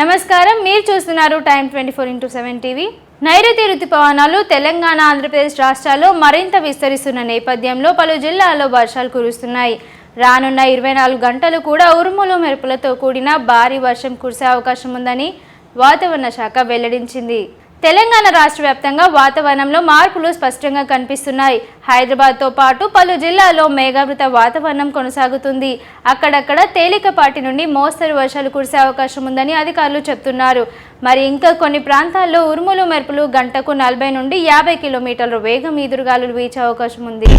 నమస్కారం, మీరు చూస్తున్నారు టైమ్ 24x7 టీవీ. నైరుతి రుతుపవనాలు తెలంగాణ, ఆంధ్రప్రదేశ్ రాష్ట్రాల్లో మరింత విస్తరిస్తున్న నేపథ్యంలో పలు జిల్లాల్లో వర్షాలు కురుస్తున్నాయి. రానున్న 24 గంటలు కూడా ఉరుములు మెరుపులతో కూడిన భారీ వర్షం కురిసే అవకాశం ఉందని వాతావరణ శాఖ వెల్లడించింది. తెలంగాణ రాష్ట్ర వ్యాప్తంగా వాతావరణంలో మార్పులు స్పష్టంగా కనిపిస్తున్నాయి. హైదరాబాద్తో పాటు పలు జిల్లాల్లో మేఘావృత వాతావరణం కొనసాగుతుంది. అక్కడక్కడ తేలికపాటి నుండి మోస్తరు వర్షాలు కురిసే అవకాశం ఉందని అధికారులు చెబుతున్నారు. మరి ఇంకా కొన్ని ప్రాంతాల్లో ఉరుములు మెరుపులు గంటకు 40 నుండి 50 కిలోమీటర్ల వేగం ఈదురుగాలులు వీచే అవకాశం ఉంది.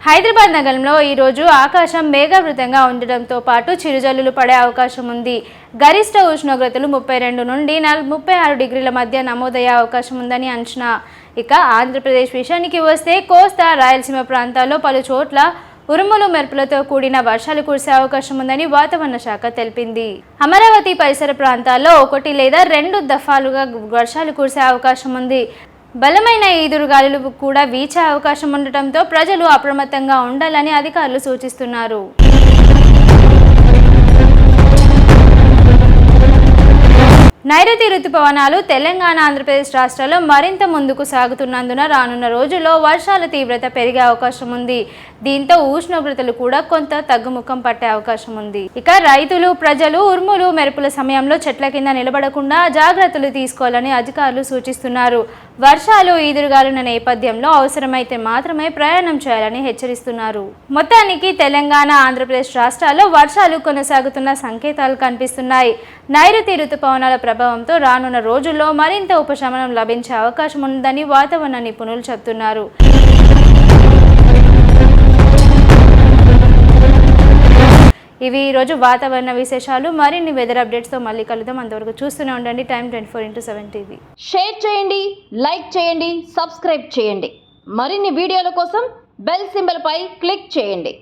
హైదరాబాద్ నగరంలో ఈరోజు ఆకాశం మేఘావృతంగా ఉండడంతో పాటు చిరుజల్లులు పడే అవకాశం ఉంది. గరిష్ట ఉష్ణోగ్రతలు 32 నుండి 36 డిగ్రీల మధ్య నమోదయ్యే అవకాశం ఉందని అంచనా. ఇక ఆంధ్రప్రదేశ్ విషయానికి వస్తే కోస్తా, రాయలసీమ ప్రాంతాల్లో పలు చోట్ల ఉరుములు మెరుపులతో కూడిన వర్షాలు కురిసే అవకాశం ఉందని వాతావరణ శాఖ తెలిపింది. అమరావతి పరిసర ప్రాంతాల్లో 1 లేదా 2 దఫాలుగా వర్షాలు కురిసే అవకాశం ఉంది. బలమైన ఈదురుగాలులు కూడా వీచే అవకాశం ఉండటంతో ప్రజలు అప్రమత్తంగా ఉండాలని అధికారులు సూచిస్తున్నారు. నైరుతి రుతుపవనాలు తెలంగాణ, ఆంధ్రప్రదేశ్ రాష్ట్రాల్లో మరింత ముందుకు సాగుతున్నందున రానున్న రోజుల్లో వర్షాల తీవ్రత పెరిగే అవకాశం ఉంది. దీంతో ఉష్ణోగ్రతలు కూడా కొంత తగ్గుముఖం పట్టే అవకాశం ఉంది. ఇక రైతులు, ప్రజలు ఉరుములు మెరుపుల సమయంలో చెట్ల కింద నిలబడకుండా జాగ్రత్తలు తీసుకోవాలని అధికారులు సూచిస్తున్నారు. వర్షాలు, ఈదురుగాలుల నేపథ్యంలో అవసరమైతే మాత్రమే ప్రయాణం చేయాలని హెచ్చరిస్తున్నారు. మొత్తానికి తెలంగాణ, ఆంధ్రప్రదేశ్ రాష్ట్రాల్లో వర్షాలు కొనసాగుతున్న సంకేతాలు కనిపిస్తున్నాయి. నైరుతి రుతుపవనాల ప్రభావంతో రానున్న రోజుల్లో మరింత ఉపశమనం లభించే అవకాశం ఉందని వాతావరణ నిపుణులు చెబుతున్నారు. ఇవి ఈరోజు వాతావరణ విశేషాలు. మరిన్ని వెదర్ అప్డేట్స్తో మళ్ళీ కలుద్దాం. అంతవరకు చూస్తూనే ఉండండి టైమ్ 24x7 టీవీ. షేర్ చేయండి, లైక్ చేయండి, సబ్స్క్రైబ్ చేయండి. మరిన్ని వీడియోల కోసం బెల్ సింబల్ పై క్లిక్ చేయండి.